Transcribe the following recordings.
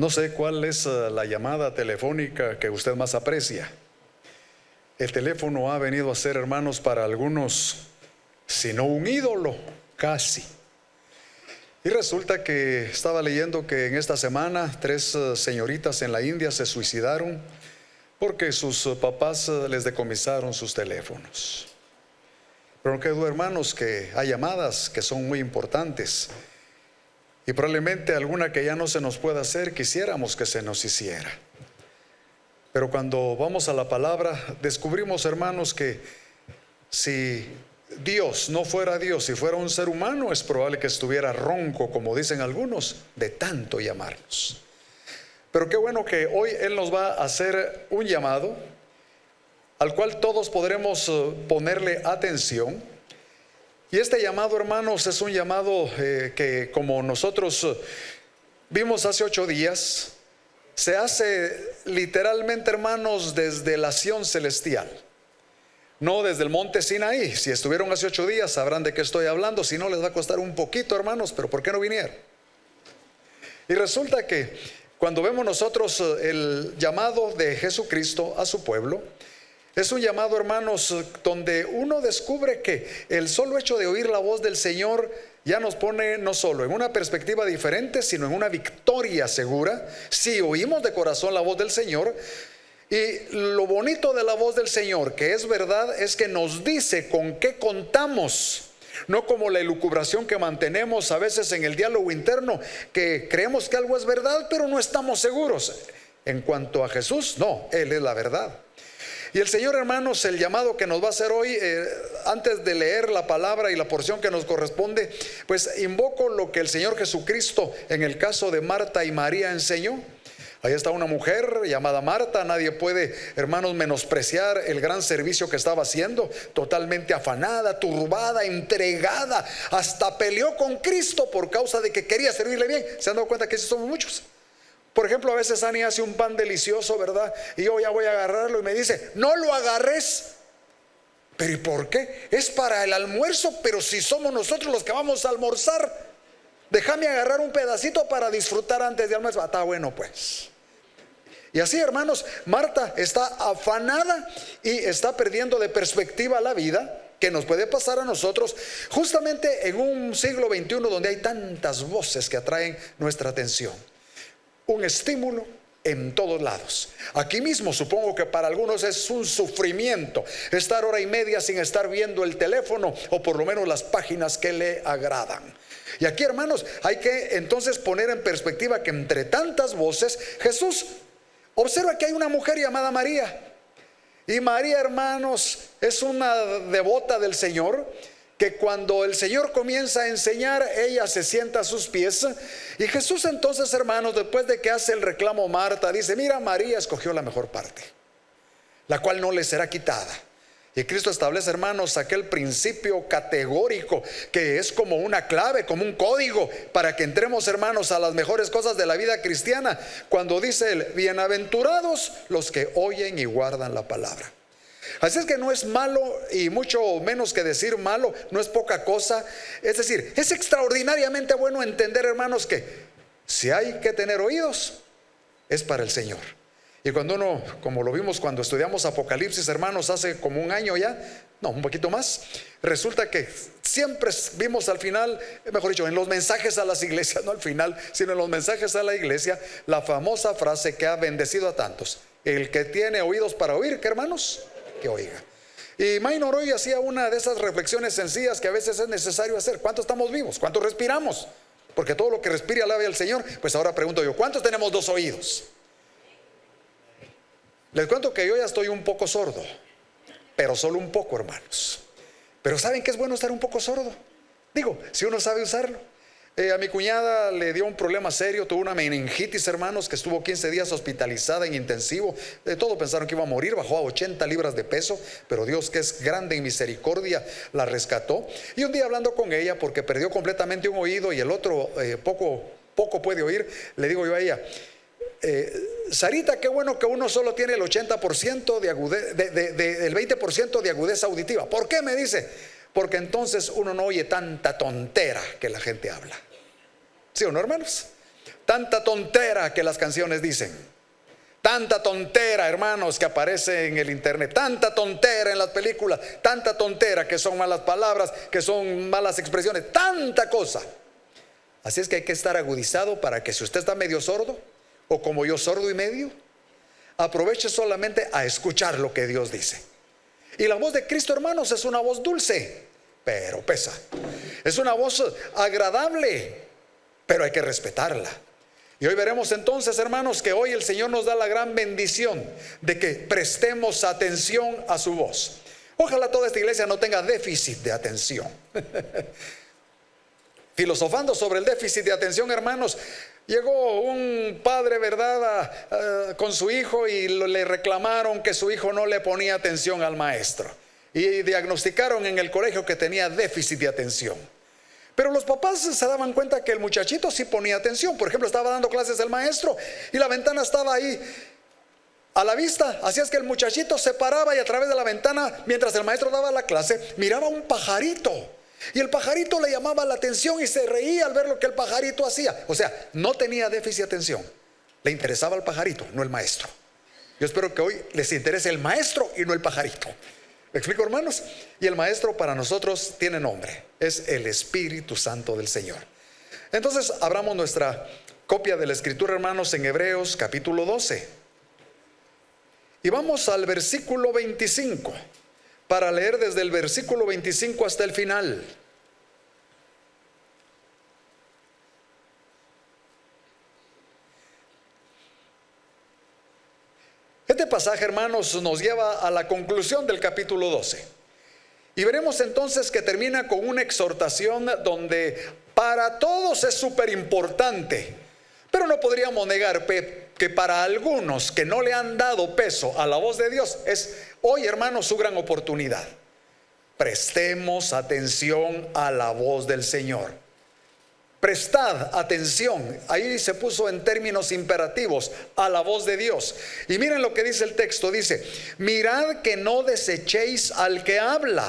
No sé cuál es la llamada telefónica que usted más aprecia. El teléfono ha venido a ser, hermanos, para algunos, si no un ídolo, casi. Y resulta que estaba leyendo que en esta semana 3 señoritas en la India se suicidaron porque sus papás les decomisaron sus teléfonos. Pero no quedó, hermanos, que hay llamadas que son muy importantes. Y probablemente alguna que ya no se nos pueda hacer, quisiéramos que se nos hiciera. Pero cuando vamos a la palabra, descubrimos, hermanos, que si Dios no fuera Dios, si fuera un ser humano, es probable que estuviera ronco, como dicen algunos, de tanto llamarnos. Pero qué bueno que hoy Él nos va a hacer un llamado al cual todos podremos ponerle atención. Y este llamado, hermanos, es un llamado que, como nosotros vimos hace 8 días, se hace literalmente, hermanos, desde la Sión celestial, no desde el monte Sinaí. Si estuvieron hace 8 días sabrán de qué estoy hablando. Si no, les va a costar un poquito, hermanos, pero ¿por qué no vinieron? Y resulta que cuando vemos nosotros el llamado de Jesucristo a su pueblo, es un llamado, hermanos, donde uno descubre que el solo hecho de oír la voz del Señor ya nos pone no solo en una perspectiva diferente, sino en una victoria segura, si oímos de corazón la voz del Señor. Y lo bonito de la voz del Señor, que es verdad, es que nos dice con qué contamos. No como la elucubración que mantenemos a veces en el diálogo interno, que creemos que algo es verdad, pero no estamos seguros. En cuanto a Jesús, no, Él es la verdad. Y el Señor, hermanos, el llamado que nos va a hacer hoy, antes de leer la palabra y la porción que nos corresponde, pues invoco lo que el Señor Jesucristo en el caso de Marta y María enseñó. Ahí está una mujer llamada Marta. Nadie puede, hermanos, menospreciar el gran servicio que estaba haciendo. Totalmente afanada, turbada, entregada. Hasta peleó con Cristo por causa de que quería servirle bien. ¿Se han dado cuenta que esos somos muchos? Por ejemplo, a veces Ani hace un pan delicioso, ¿verdad? Y yo ya voy a agarrarlo y me dice, no lo agarres. ¿Pero y por qué? Es para el almuerzo, pero si somos nosotros los que vamos a almorzar, déjame agarrar un pedacito para disfrutar antes de almorzar. Está bueno, pues. Y así, hermanos, Marta está afanada y está perdiendo de perspectiva la vida, que nos puede pasar a nosotros justamente en un siglo XXI donde hay tantas voces que atraen nuestra atención. Un estímulo en todos lados. Aquí mismo supongo que para algunos es un sufrimiento estar hora y media sin estar viendo el teléfono, o por lo menos las páginas que le agradan. Y aquí, hermanos, hay que entonces poner en perspectiva que entre tantas voces, Jesús observa que hay una mujer llamada María. Y María, hermanos, es una devota del Señor, que cuando el Señor comienza a enseñar, ella se sienta a sus pies. Y Jesús entonces, hermanos, después de que hace el reclamo Marta, dice, mira, María escogió la mejor parte, la cual no le será quitada. Y Cristo establece, hermanos, aquel principio categórico que es como una clave, como un código para que entremos, hermanos, a las mejores cosas de la vida cristiana, cuando dice él, bienaventurados los que oyen y guardan la palabra. Así es que no es malo, y mucho menos que decir malo, no es poca cosa. Es decir, es extraordinariamente bueno entender, hermanos, que si hay que tener oídos, es para el Señor. Y cuando uno, como lo vimos cuando estudiamos Apocalipsis, hermanos, hace como un año ya, no, un poquito más, resulta que siempre vimos al final, mejor dicho, en los mensajes a las iglesias, no al final, sino en los mensajes a la iglesia, la famosa frase que ha bendecido a tantos: el que tiene oídos para oír, ¿qué, hermanos? Que oiga. Y Maynor hoy hacía una de esas reflexiones sencillas que a veces es necesario hacer. ¿Cuántos estamos vivos? ¿Cuántos respiramos? Porque todo lo que respire alabe al Señor. Pues ahora pregunto yo, ¿cuántos tenemos 2 oídos? Les cuento que yo ya estoy un poco sordo, pero solo un poco, hermanos. Pero ¿saben qué es bueno estar un poco sordo? Digo, si uno sabe usarlo. A mi cuñada le dio un problema serio, tuvo una meningitis, hermanos, que estuvo 15 días hospitalizada en intensivo. De todo pensaron que iba a morir, bajó a 80 libras de peso, pero Dios, que es grande en misericordia, la rescató. Y un día, hablando con ella, porque perdió completamente un oído y el otro poco puede oír, le digo yo a ella, Sarita, qué bueno que uno solo tiene el 80% de agudeza, el 20% de agudeza auditiva. ¿Por qué? Me dice, porque entonces uno no oye tanta tontera que la gente habla. ¿Sí o no, hermanos? tanta tontera que las canciones dicen, tanta tontera, hermanos, que aparece en el internet, tanta tontera en las películas, tanta tontera que son malas palabras, que son malas expresiones, tanta cosa. Así es que hay que estar agudizado para que si usted está medio sordo, o como yo sordo y medio, aproveche solamente a escuchar lo que Dios dice. Y la voz de Cristo, hermanos, es una voz dulce, pero pesa. Es una voz agradable, pero hay que respetarla. Y hoy veremos entonces, hermanos, que hoy el Señor nos da la gran bendición de que prestemos atención a su voz. Ojalá toda esta iglesia no tenga déficit de atención. Filosofando sobre el déficit de atención, hermanos, llegó un padre, ¿verdad?, con su hijo, y le reclamaron que su hijo no le ponía atención al maestro. Y diagnosticaron en el colegio que tenía déficit de atención. Pero los papás se daban cuenta que el muchachito sí ponía atención. Por ejemplo, estaba dando clases el maestro y la ventana estaba ahí a la vista. Así es que el muchachito se paraba y a través de la ventana, mientras el maestro daba la clase, miraba un pajarito. Y el pajarito le llamaba la atención y se reía al ver lo que el pajarito hacía. O sea, no tenía déficit de atención. Le interesaba el pajarito, no el maestro. Yo espero que hoy les interese el maestro y no el pajarito. ¿Me explico, hermanos? Y el maestro para nosotros tiene nombre. Es el Espíritu Santo del Señor. Entonces, abramos nuestra copia de la Escritura, hermanos, en Hebreos capítulo 12. Y vamos al versículo 25. Para leer desde el versículo 25 hasta el final. Este pasaje, hermanos, nos lleva a la conclusión del capítulo 12. Y veremos entonces que termina con una exhortación donde para todos es súper importante. Pero no podríamos negar que para algunos que no le han dado peso a la voz de Dios, es hoy, hermanos, su gran oportunidad. Prestemos atención a la voz del Señor. Prestad atención. Ahí se puso en términos imperativos, a la voz de Dios. Y miren lo que dice el texto. Dice: mirad que no desechéis al que habla.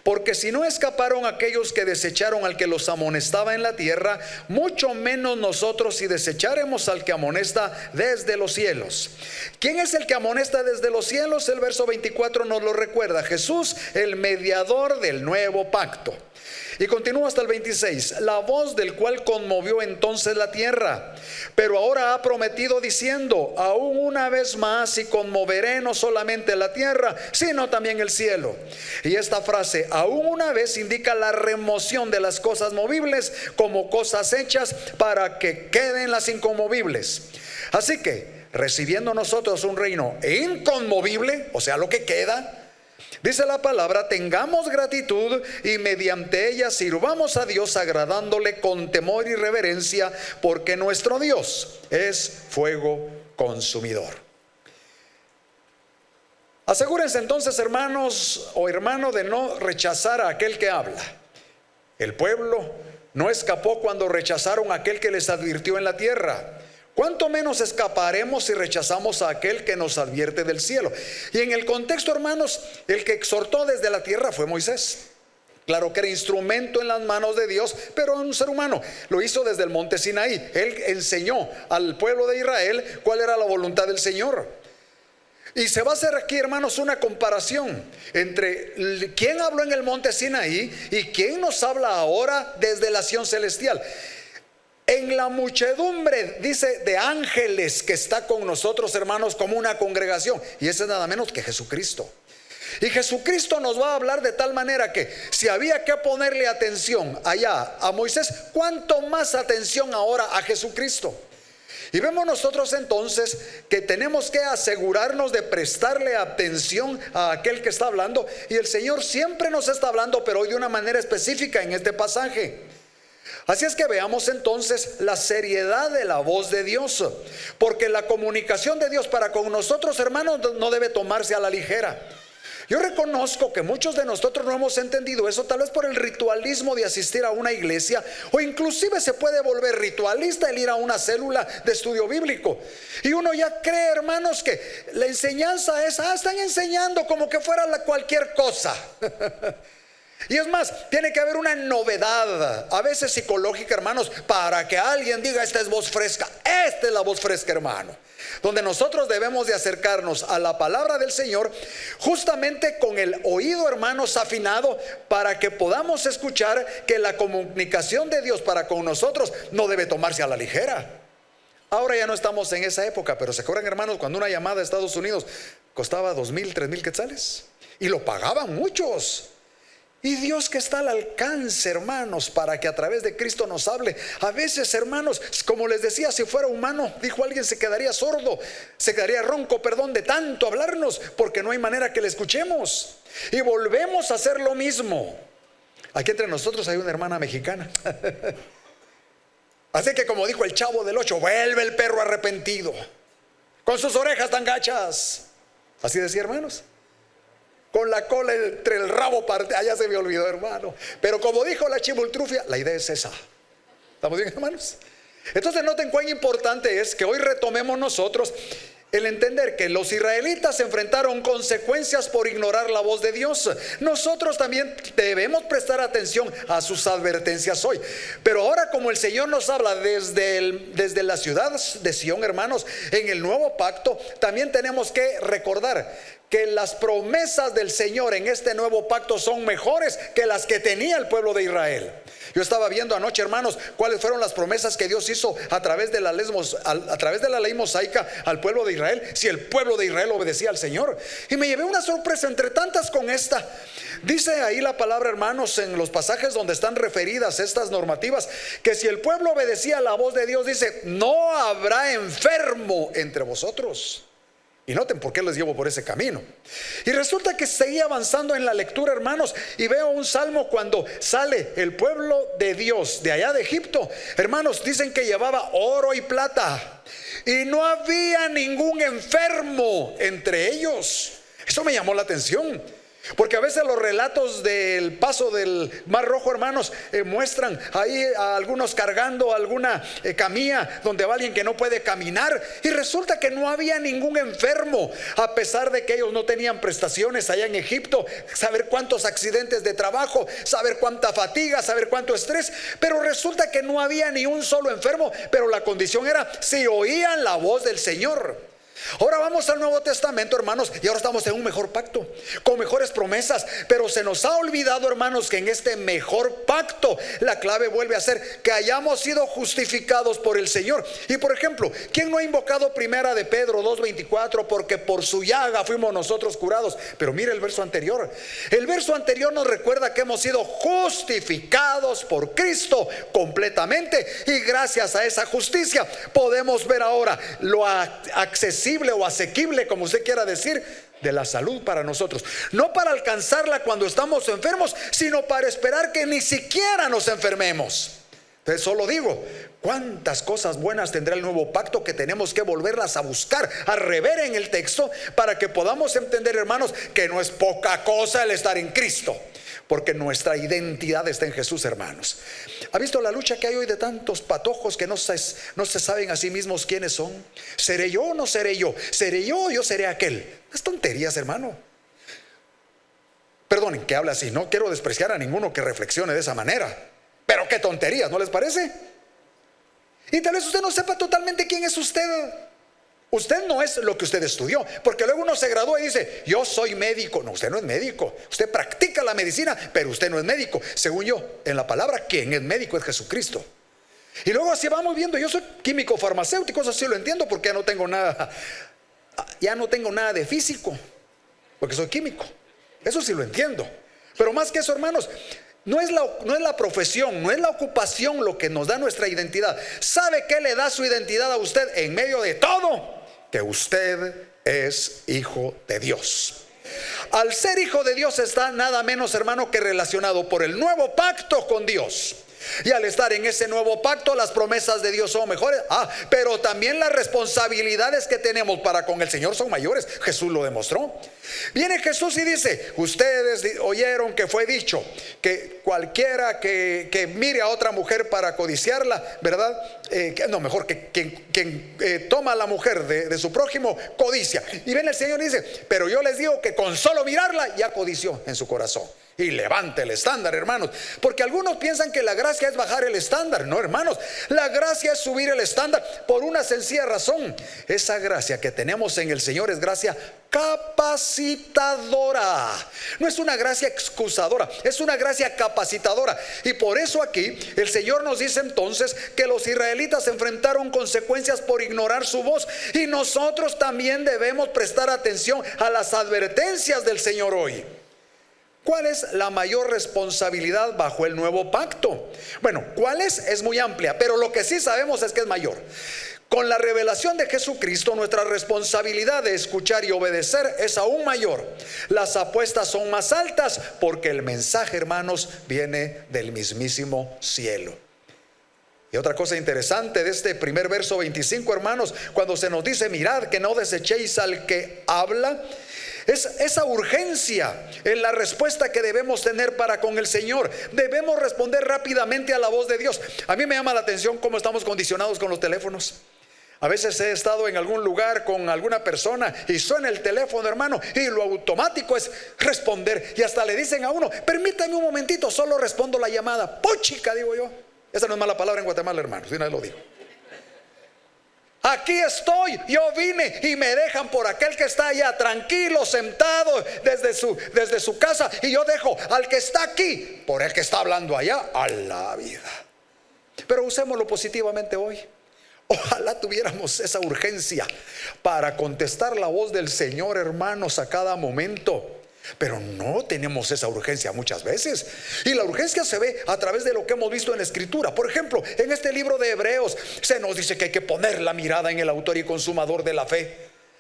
Porque si no escaparon aquellos que desecharon al que los amonestaba en la tierra, mucho menos nosotros si desecharemos al que amonesta desde los cielos. ¿Quién es el que amonesta desde los cielos? El verso 24 nos lo recuerda: Jesús, el mediador del nuevo pacto. Y continúa hasta el 26: la voz del cual conmovió entonces la tierra, pero ahora ha prometido diciendo: aún una vez más y conmoveré no solamente la tierra, sino también el cielo. Y esta frase, aún una vez, indica la remoción de las cosas movibles como cosas hechas para que queden las inconmovibles. Así que, recibiendo nosotros un reino inconmovible, o sea, lo que queda, dice la palabra, tengamos gratitud y mediante ella sirvamos a Dios agradándole con temor y reverencia, porque nuestro Dios es fuego consumidor. Asegúrense entonces, hermanos o hermano, de no rechazar a aquel que habla. El pueblo no escapó cuando rechazaron a aquel que les advirtió en la tierra. ¿Cuánto menos escaparemos si rechazamos a aquel que nos advierte del cielo? Y en el contexto, hermanos, el que exhortó desde la tierra fue Moisés. Claro que era instrumento en las manos de Dios, pero un ser humano. Lo hizo desde el monte Sinaí. Él enseñó al pueblo de Israel cuál era la voluntad del Señor. Y se va a hacer aquí, hermanos, una comparación entre quién habló en el monte Sinaí y quién nos habla ahora desde la Sion celestial. En la muchedumbre, dice, de ángeles que está con nosotros, hermanos, como una congregación. Y ese es nada menos que Jesucristo. Y Jesucristo nos va a hablar de tal manera que si había que ponerle atención allá a Moisés, ¿cuánto más atención ahora a Jesucristo? Y vemos nosotros entonces que tenemos que asegurarnos de prestarle atención a aquel que está hablando. Y el Señor siempre nos está hablando, pero hoy de una manera específica en este pasaje. Así es que veamos entonces la seriedad de la voz de Dios, porque la comunicación de Dios para con nosotros, hermanos, no debe tomarse a la ligera. Yo reconozco que muchos de nosotros no hemos entendido eso, tal vez por el ritualismo de asistir a una iglesia, o inclusive se puede volver ritualista el ir a una célula de estudio bíblico. Y uno ya cree, hermanos, que la enseñanza es, están enseñando como que fuera cualquier cosa. Y es más, tiene que haber una novedad, a veces psicológica, hermanos, para que alguien diga: esta es voz fresca, esta es la voz fresca, hermano. Donde nosotros debemos de acercarnos a la palabra del Señor justamente con el oído, hermanos, afinado, para que podamos escuchar que la comunicación de Dios para con nosotros no debe tomarse a la ligera. Ahora ya no estamos en esa época, pero ¿se acuerdan, hermanos, cuando una llamada a Estados Unidos costaba 2,000, 3,000 quetzales? Y lo pagaban muchos. Y Dios que está al alcance, hermanos, para que a través de Cristo nos hable. A veces, hermanos, como les decía, si fuera humano, dijo alguien, se quedaría sordo, se quedaría ronco, de tanto hablarnos, porque no hay manera que le escuchemos. Y volvemos a hacer lo mismo. Aquí entre nosotros hay una hermana mexicana. Así que, como dijo el Chavo del 8, vuelve el perro arrepentido, con sus orejas tan gachas. Así decía, hermanos, con la cola entre el rabo parte. Ya se me olvidó, hermano. Pero como dijo la Chibultrufia, la idea es esa. ¿Estamos bien, hermanos? Entonces noten cuán importante es que hoy retomemos nosotros el entender que los israelitas enfrentaron consecuencias por ignorar la voz de Dios. Nosotros también debemos prestar atención a sus advertencias hoy. Pero ahora, como el Señor nos habla desde la ciudad de Sión, hermanos, en el nuevo pacto, también tenemos que recordar que las promesas del Señor en este nuevo pacto son mejores que las que tenía el pueblo de Israel. Yo estaba viendo anoche, hermanos, cuáles fueron las promesas que Dios hizo a través de la ley mosaica al pueblo de Israel, si el pueblo de Israel obedecía al Señor. Y me llevé una sorpresa entre tantas con esta. Dice ahí la palabra, hermanos, en los pasajes donde están referidas estas normativas, que si el pueblo obedecía a la voz de Dios, dice: no habrá enfermo entre vosotros. Y noten por qué les llevo por ese camino. Y resulta que seguí avanzando en la lectura, hermanos, y veo un salmo cuando sale el pueblo de Dios de allá de Egipto. Hermanos, dicen que llevaba oro y plata y no había ningún enfermo entre ellos. Eso me llamó la atención, porque a veces los relatos del paso del Mar Rojo, hermanos, muestran ahí a algunos cargando alguna camilla donde va alguien que no puede caminar, y resulta que no había ningún enfermo, a pesar de que ellos no tenían prestaciones allá en Egipto. Saber cuántos accidentes de trabajo, saber cuánta fatiga, saber cuánto estrés, pero resulta que no había ni un solo enfermo. Pero la condición era si oían la voz del Señor. Ahora vamos al Nuevo Testamento, hermanos, y ahora estamos en un mejor pacto, con mejores promesas. Pero se nos ha olvidado, hermanos, que en este mejor pacto la clave vuelve a ser que hayamos sido justificados por el Señor. Y por ejemplo, ¿quién no ha invocado primera de Pedro 2:24? Porque por su llaga fuimos nosotros curados. Pero mire el verso anterior. El verso anterior nos recuerda que hemos sido justificados por Cristo completamente, y gracias a esa justicia podemos ver ahora lo accesible o asequible, como usted quiera decir, de la salud para nosotros. No para alcanzarla cuando estamos enfermos, sino para esperar que ni siquiera nos enfermemos. Entonces solo digo, cuántas cosas buenas tendrá el nuevo pacto, que tenemos que volverlas a buscar, a rever en el texto, para que podamos entender, hermanos, que no es poca cosa el estar en Cristo, porque nuestra identidad está en Jesús, hermanos. ¿Ha visto la lucha que hay hoy de tantos patojos que no se saben a sí mismos quiénes son? ¿Seré yo o no seré yo? ¿Seré yo o yo seré aquel? Es tonterías, hermano. Perdonen que hable así, no quiero despreciar a ninguno que reflexione de esa manera, pero qué tonterías, ¿no les parece? Y tal vez usted no sepa totalmente quién es usted. Usted no es lo que usted estudió, porque luego uno se gradúa y dice: yo soy médico. No, usted no es médico. Usted practica la medicina, pero usted no es médico. Según yo, en la palabra, quien es médico es Jesucristo. Y luego así vamos viendo. Yo soy químico farmacéutico, eso sí lo entiendo, porque ya no tengo nada de físico, porque soy químico. Eso sí lo entiendo. Pero más que eso, hermanos, no es la profesión, no es la ocupación lo que nos da nuestra identidad. ¿Sabe qué le da su identidad a usted en medio de todo? Que usted es hijo de Dios. Al ser hijo de Dios está nada menos, hermano, que relacionado por el nuevo pacto con Dios. Y al estar en ese nuevo pacto, las promesas de Dios son mejores. Pero también las responsabilidades que tenemos para con el Señor son mayores. Jesús lo demostró. Viene Jesús y dice: ustedes oyeron que fue dicho que cualquiera que mire a otra mujer para codiciarla, ¿verdad? Mejor que quien toma a la mujer de su prójimo, codicia. Y viene el Señor y dice: pero yo les digo que con solo mirarla ya codició en su corazón. Y levante el estándar, hermanos, porque algunos piensan que la gracia es bajar el estándar. No, hermanos, la gracia es subir el estándar por una sencilla razón: esa gracia que tenemos en el Señor es gracia capacitadora. No es una gracia excusadora, es una gracia capacitadora. Y por eso aquí el Señor nos dice entonces que los israelitas enfrentaron consecuencias por ignorar su voz, y nosotros también debemos prestar atención a las advertencias del Señor hoy. ¿Cuál es la mayor responsabilidad bajo el nuevo pacto? Bueno, ¿cuál es? Es muy amplia, pero lo que sí sabemos es que es mayor. Con la revelación de Jesucristo, nuestra responsabilidad de escuchar y obedecer es aún mayor. Las apuestas son más altas porque el mensaje, hermanos, viene del mismísimo cielo. Y otra cosa interesante de este primer verso 25, hermanos, cuando se nos dice: mirad que no desechéis al que habla, es esa urgencia en la respuesta que debemos tener para con el Señor. Debemos responder rápidamente a la voz de Dios. A mí me llama la atención cómo estamos condicionados con los teléfonos. A veces he estado en algún lugar con alguna persona y suena el teléfono, hermano, y lo automático es responder. Y hasta le dicen a uno: permítame un momentito, solo respondo la llamada. ¡Puchica!, digo yo. Esa no es mala palabra en Guatemala, hermanos, de una vez lo digo. Aquí estoy, yo vine y me dejan por aquel que está allá tranquilo, sentado desde su casa, y yo dejo al que está aquí por el que está hablando allá a la vida. Pero usémoslo positivamente hoy. Ojalá tuviéramos esa urgencia para contestar la voz del Señor, hermanos, a cada momento. Pero no tenemos esa urgencia muchas veces. Y la urgencia se ve a través de lo que hemos visto en la Escritura. Por ejemplo, en este libro de Hebreos se nos dice que hay que poner la mirada en el autor y consumador de la fe.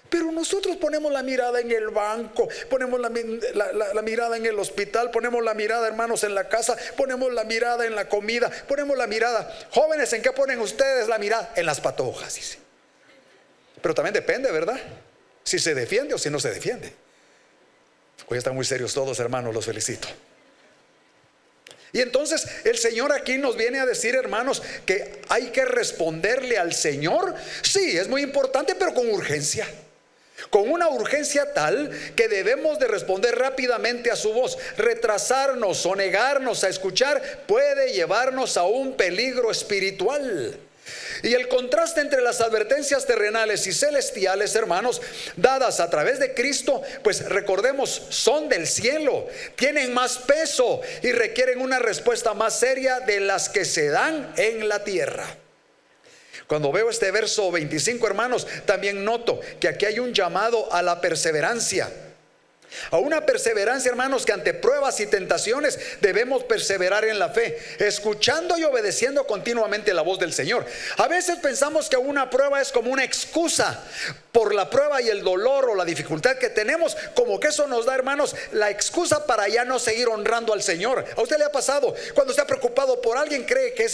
Pero nosotros ponemos la mirada en el banco, ponemos la mirada en el hospital, ponemos la mirada, hermanos, en la casa, ponemos la mirada en la comida, ponemos la mirada. Jóvenes, ¿en qué ponen ustedes la mirada? En las patojas, dice. Pero también depende, ¿verdad? Si se defiende o si no se defiende. Hoy están muy serios todos, hermanos, los felicito. Y entonces el Señor aquí nos viene a decir, hermanos, que hay que responderle al Señor. Sí, es muy importante, pero con urgencia. Con una urgencia tal que debemos de responder rápidamente a su voz. Retrasarnos o negarnos a escuchar puede llevarnos a un peligro espiritual. Y el contraste entre las advertencias terrenales y celestiales, hermanos, dadas a través de Cristo, pues recordemos, son del cielo, tienen más peso y requieren una respuesta más seria de las que se dan en la tierra. Cuando veo este verso 25, hermanos, también noto que aquí hay un llamado a la perseverancia. A una perseverancia, hermanos, que ante pruebas y tentaciones debemos perseverar en la fe, escuchando y obedeciendo continuamente la voz del Señor. A veces pensamos que una prueba es como una excusa por la prueba y el dolor o la dificultad que tenemos, como que eso nos da, hermanos, la excusa para ya no seguir honrando al Señor. ¿A usted le ha pasado? Cuando está preocupado por alguien, cree que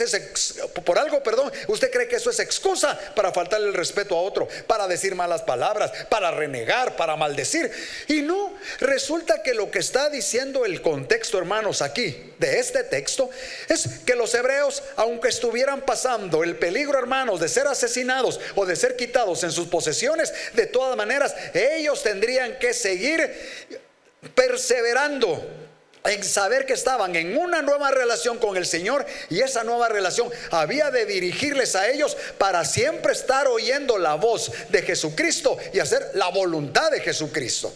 por algo, usted cree que eso es excusa para faltarle el respeto a otro, para decir malas palabras, para renegar, para maldecir. Y no, resulta que lo que está diciendo el contexto, hermanos, aquí de este texto es que los hebreos, aunque estuvieran pasando el peligro, hermanos, de ser asesinados o de ser quitados en sus posesiones, de todas maneras ellos tendrían que seguir perseverando en saber que estaban en una nueva relación con el Señor, y esa nueva relación había de dirigirles a ellos para siempre estar oyendo la voz de Jesucristo y hacer la voluntad de Jesucristo.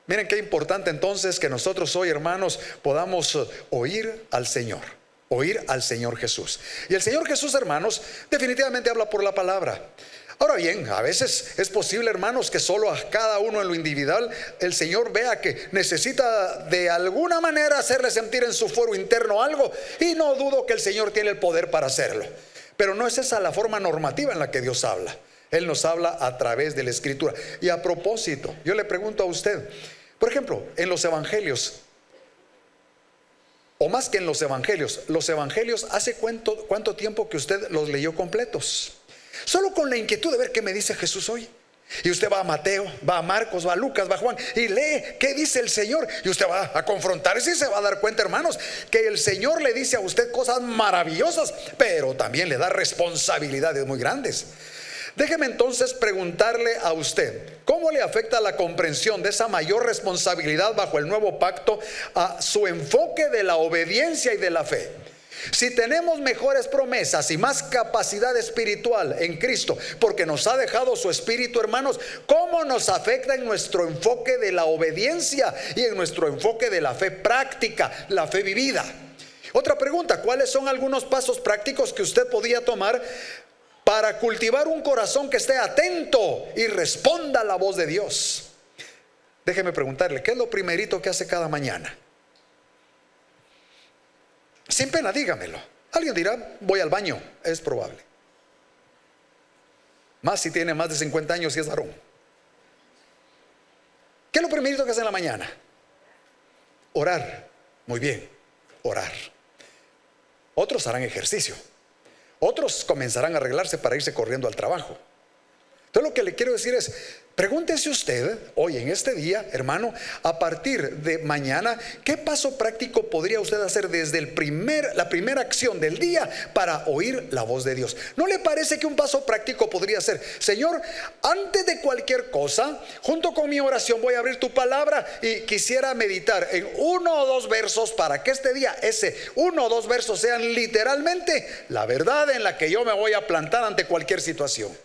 Miren qué importante entonces que nosotros hoy, hermanos, podamos oír al Señor Jesús. Y el Señor Jesús, hermanos, definitivamente habla por la palabra. Ahora bien, a veces es posible, hermanos, que solo a cada uno en lo individual el Señor vea que necesita de alguna manera hacerle sentir en su fuero interno algo, y no dudo que el Señor tiene el poder para hacerlo. Pero no es esa la forma normativa en la que Dios habla. Él nos habla a través de la Escritura. Y a propósito, yo le pregunto a usted, por ejemplo, en los evangelios, O más que en los evangelios. Los evangelios, ¿hace cuánto tiempo que usted los leyó completos? Solo con la inquietud de ver qué me dice Jesús hoy. Y usted va a Mateo, va a Marcos, va a Lucas, va a Juan y lee qué dice el Señor. Y usted va a confrontarse y se va a dar cuenta, hermanos, que el Señor le dice a usted cosas maravillosas, pero también le da responsabilidades muy grandes. Déjeme entonces preguntarle a usted, ¿cómo le afecta la comprensión de esa mayor responsabilidad bajo el nuevo pacto a su enfoque de la obediencia y de la fe? Si tenemos mejores promesas y más capacidad espiritual en Cristo, porque nos ha dejado su Espíritu, hermanos, ¿cómo nos afecta en nuestro enfoque de la obediencia y en nuestro enfoque de la fe práctica, la fe vivida? Otra pregunta, ¿cuáles son algunos pasos prácticos que usted podría tomar para cultivar un corazón que esté atento y responda a la voz de Dios? Déjeme preguntarle, ¿qué es lo primerito que hace cada mañana? Sin pena, dígamelo. Alguien dirá, voy al baño. Es probable. Más si tiene más de 50 años y es varón. ¿Qué es lo primerito que hace en la mañana? Orar. Muy bien, orar. Otros harán ejercicio. Otros comenzarán a arreglarse para irse corriendo al trabajo. Entonces lo que le quiero decir es, pregúntese usted hoy en este día, hermano, a partir de mañana, ¿qué paso práctico podría usted hacer desde la primera acción del día para oír la voz de Dios? ¿No le parece que un paso práctico podría ser, Señor, antes de cualquier cosa, junto con mi oración voy a abrir tu palabra y quisiera meditar en 1 o 2 versos para que este día ese 1 o 2 versos sean literalmente la verdad en la que yo me voy a plantar ante cualquier situación?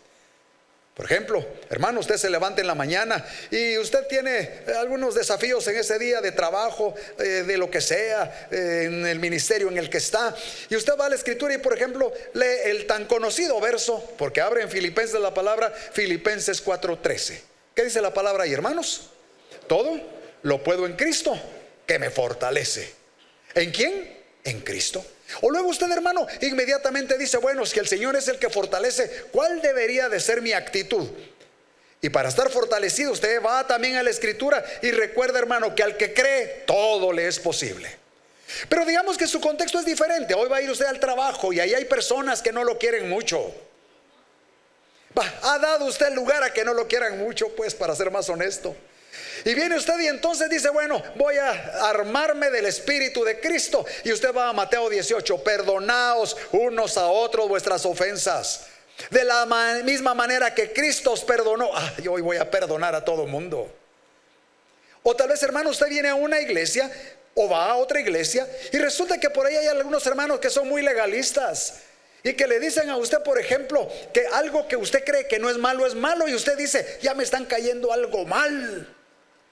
Por ejemplo, hermano, usted se levanta en la mañana y usted tiene algunos desafíos en ese día de trabajo, de lo que sea, en el ministerio en el que está. Y usted va a la escritura y, por ejemplo, lee el tan conocido verso, porque abre en Filipenses la palabra, Filipenses 4:13. ¿Qué dice la palabra ahí, hermanos? Todo lo puedo en Cristo, que me fortalece. ¿En quién? En Cristo. O luego usted, hermano, inmediatamente dice, bueno, si el Señor es el que fortalece, ¿cuál debería de ser mi actitud? Y para estar fortalecido, usted va también a la escritura y recuerda, hermano, que al que cree, todo le es posible. Pero digamos que su contexto es diferente. Hoy va a ir usted al trabajo y ahí hay personas que no lo quieren mucho. Ha dado usted lugar a que no lo quieran mucho, pues, para ser más honesto. Y viene usted y entonces dice, bueno, voy a armarme del Espíritu de Cristo. Y usted va a Mateo 18, perdonaos unos a otros vuestras ofensas, de la misma manera que Cristo os perdonó. Yo hoy voy a perdonar a todo mundo. O tal vez, hermano, usted viene a una iglesia o va a otra iglesia y resulta que por ahí hay algunos hermanos que son muy legalistas y que le dicen a usted, por ejemplo, que algo que usted cree que no es malo, y usted dice, ya me están cayendo algo mal.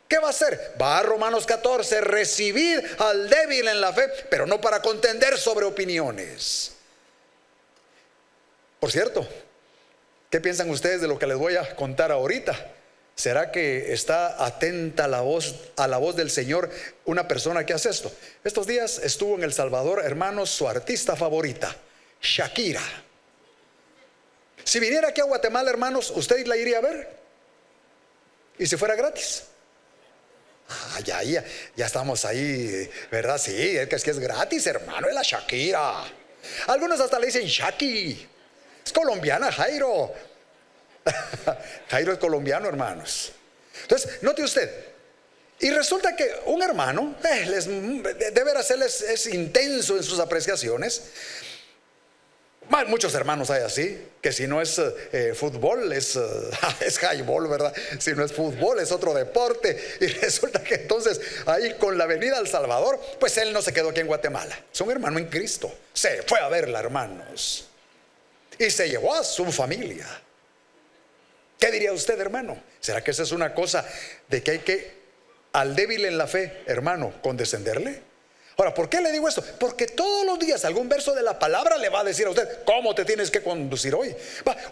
¿Qué va a hacer? Va a Romanos 14, recibid al débil en la fe, pero no para contender sobre opiniones. Por cierto, ¿qué piensan ustedes de lo que les voy a contar ahorita? ¿Será que está atenta a la voz del Señor una persona que hace esto? Estos días estuvo en El Salvador, hermanos, su artista favorita, Shakira. Si viniera aquí a Guatemala, hermanos, ¿usted la iría a ver? ¿Y si fuera gratis? Ya estamos ahí, ¿verdad? Sí, es que es gratis, hermano, es la Shakira. Algunos hasta le dicen Shaki. Es colombiana, Jairo. Jairo es colombiano, hermanos. Entonces, note usted. Y resulta que un hermano, de veras él es intenso en sus apreciaciones. Muchos hermanos hay así, que si no es fútbol es highball, ¿verdad? Si no es fútbol es otro deporte. Y resulta que entonces ahí con la venida al Salvador, pues él no se quedó aquí en Guatemala. Es un hermano en Cristo. Se fue a verla, hermanos, y se llevó a su familia. ¿Qué diría usted, hermano? ¿Será que esa es una cosa de que hay que al débil en la fe, hermano, condescenderle? Ahora, ¿por qué le digo esto? Porque todos los días algún verso de la palabra le va a decir a usted cómo te tienes que conducir hoy.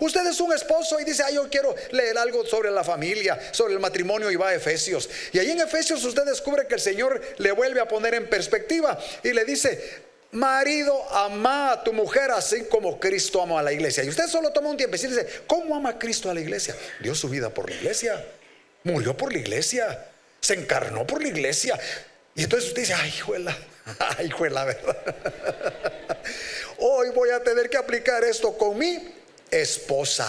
Usted es un esposo y dice, yo quiero leer algo sobre la familia, sobre el matrimonio, y va a Efesios. Y ahí en Efesios usted descubre que el Señor le vuelve a poner en perspectiva y le dice, marido, ama a tu mujer así como Cristo amó a la iglesia. Y usted solo toma un tiempo y dice, ¿cómo ama Cristo a la iglesia? Dio su vida por la iglesia, murió por la iglesia, se encarnó por la iglesia. Y entonces usted dice, ay, hijuela, Ay, fue la verdad. Hoy voy a tener que aplicar esto con mi esposa.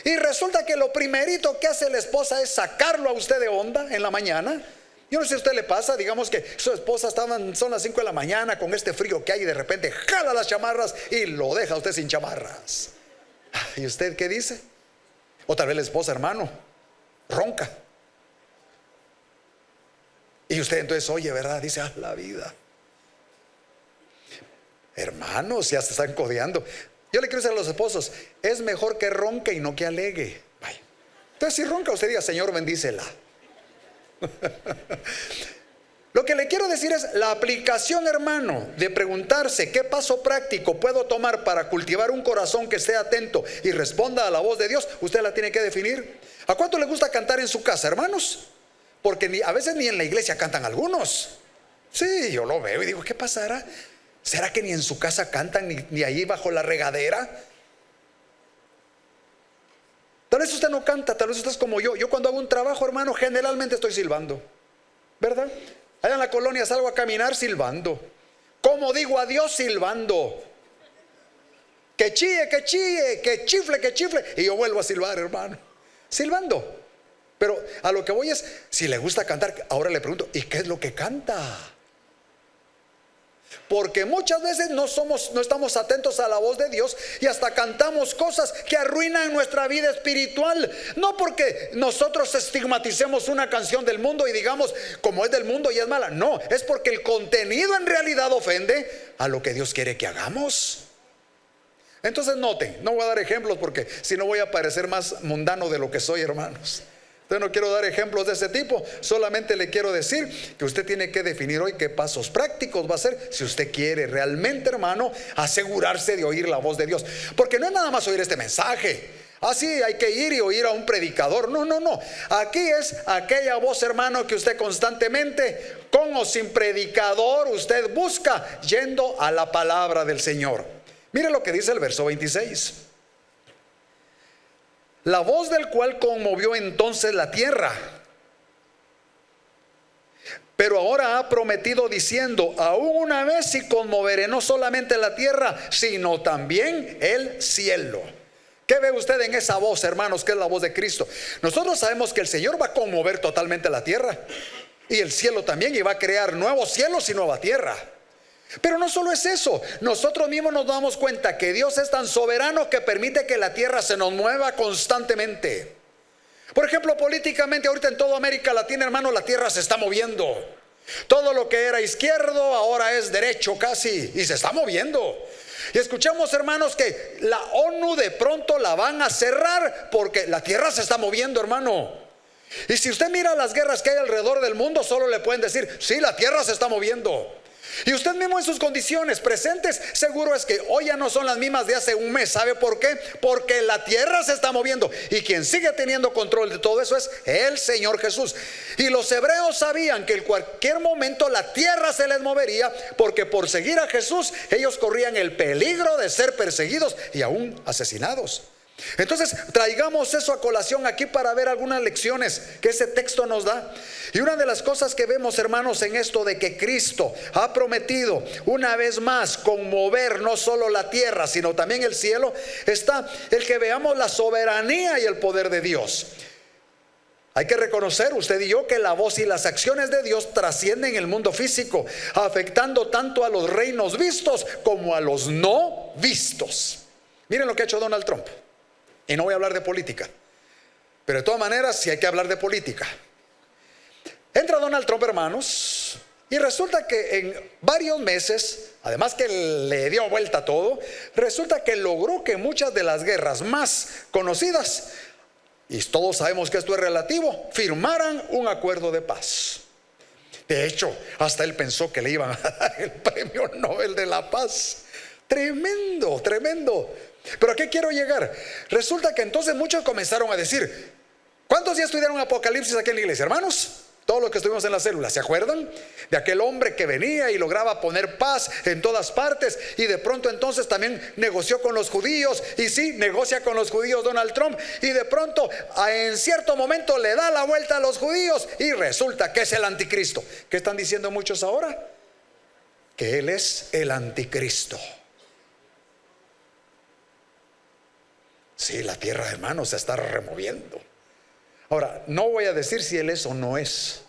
Y resulta que lo primerito que hace la esposa es sacarlo a usted de onda en la mañana. Yo no sé si a usted le pasa, digamos que su esposa son las 5 de la mañana con este frío que hay y de repente jala las chamarras y lo deja a usted sin chamarras. ¿Y usted qué dice? O tal vez la esposa, hermano, ronca. Y usted entonces oye, ¿verdad? Dice, la vida. Hermanos, ya se están codeando. Yo le quiero decir a los esposos, es mejor que ronque y no que alegue. Vaya. Entonces si ronca usted diga, Señor, bendícela. Lo que le quiero decir es la aplicación, hermano, de preguntarse qué paso práctico puedo tomar para cultivar un corazón que esté atento y responda a la voz de Dios. Usted la tiene que definir. ¿A cuánto le gusta cantar en su casa, hermanos? Porque a veces ni en la iglesia cantan algunos. Sí, yo lo veo y digo, ¿qué pasará? ¿Será que ni en su casa cantan, ni ahí bajo la regadera? Tal vez usted no canta, tal vez usted es como yo. Yo cuando hago un trabajo, hermano, generalmente estoy silbando, ¿verdad? Allá en la colonia salgo a caminar silbando. ¿Cómo digo adiós? Silbando. Que chille, que chille, que chifle, que chifle. Y yo vuelvo a silbar, hermano, silbando. Pero a lo que voy es, si le gusta cantar, ahora le pregunto, ¿y qué es lo que canta? Porque muchas veces no estamos atentos a la voz de Dios y hasta cantamos cosas que arruinan nuestra vida espiritual. No porque nosotros estigmaticemos una canción del mundo y digamos como es del mundo y es mala. No, es porque el contenido en realidad ofende a lo que Dios quiere que hagamos. Entonces noten, no voy a dar ejemplos porque si no voy a parecer más mundano de lo que soy, hermanos. Entonces no quiero dar ejemplos de ese tipo. Solamente le quiero decir que usted tiene que definir hoy qué pasos prácticos va a hacer si usted quiere realmente, hermano, asegurarse de oír la voz de Dios. Porque no es nada más oír este mensaje. Así hay que ir y oír a un predicador. No, no, no. Aquí es aquella voz, hermano, que usted constantemente, con o sin predicador, usted busca yendo a la palabra del Señor. Mire lo que dice el verso 26. La voz del cual conmovió entonces la tierra. Pero ahora ha prometido diciendo, aún una vez y conmoveré no solamente la tierra, sino también el cielo. ¿Qué ve usted en esa voz, hermanos, que es la voz de Cristo? Nosotros sabemos que el Señor va a conmover totalmente la tierra y el cielo también, y va a crear nuevos cielos y nueva tierra. Pero no solo es eso, nosotros mismos nos damos cuenta que Dios es tan soberano que permite que la tierra se nos mueva constantemente. Por ejemplo, políticamente ahorita en toda América Latina, hermano, la tierra se está moviendo. Todo lo que era izquierdo ahora es derecho casi, y se está moviendo. Y escuchamos, hermanos, que la ONU de pronto la van a cerrar porque la tierra se está moviendo, hermano. Y si usted mira las guerras que hay alrededor del mundo, solo le pueden decir, sí, la tierra se está moviendo. Y usted mismo en sus condiciones presentes, seguro es que hoy ya no son las mismas de hace un mes. ¿Sabe por qué? Porque la tierra se está moviendo. Y quien sigue teniendo control de todo eso es el Señor Jesús. Y los hebreos sabían que en cualquier momento la tierra se les movería, porque por seguir a Jesús ellos corrían el peligro de ser perseguidos y aún asesinados. Entonces traigamos eso a colación aquí para ver algunas lecciones que ese texto nos da. Y una de las cosas que vemos, hermanos, en esto de que Cristo ha prometido una vez más conmover no solo la tierra sino también el cielo, está el que veamos la soberanía y el poder de Dios. Hay que reconocer, usted y yo, que la voz y las acciones de Dios trascienden el mundo físico, afectando tanto a los reinos vistos como a los no vistos. Miren lo que ha hecho Donald Trump. Y no voy a hablar de política, pero de todas maneras sí hay que hablar de política. Entra Donald Trump, hermanos, y resulta que en varios meses, además que le dio vuelta a todo, resulta que logró que muchas de las guerras más conocidas, y todos sabemos que esto es relativo, firmaran un acuerdo de paz. De hecho, hasta él pensó que le iban a dar el premio Nobel de la Paz. Tremendo, tremendo. Pero ¿a qué quiero llegar? Resulta que entonces muchos comenzaron a decir, ¿cuántos ya estudiaron Apocalipsis aquí en la iglesia, hermanos? Todos los que estuvimos en la célula, ¿se acuerdan? De aquel hombre que venía y lograba poner paz en todas partes, y de pronto entonces también negoció con los judíos. Y sí, negocia con los judíos Donald Trump, y de pronto en cierto momento le da la vuelta a los judíos y resulta que es el anticristo. ¿Qué están diciendo muchos ahora? que Él es el anticristo. Sí, la tierra, hermanos, se está removiendo. Ahora, no voy a decir si Él es o no es.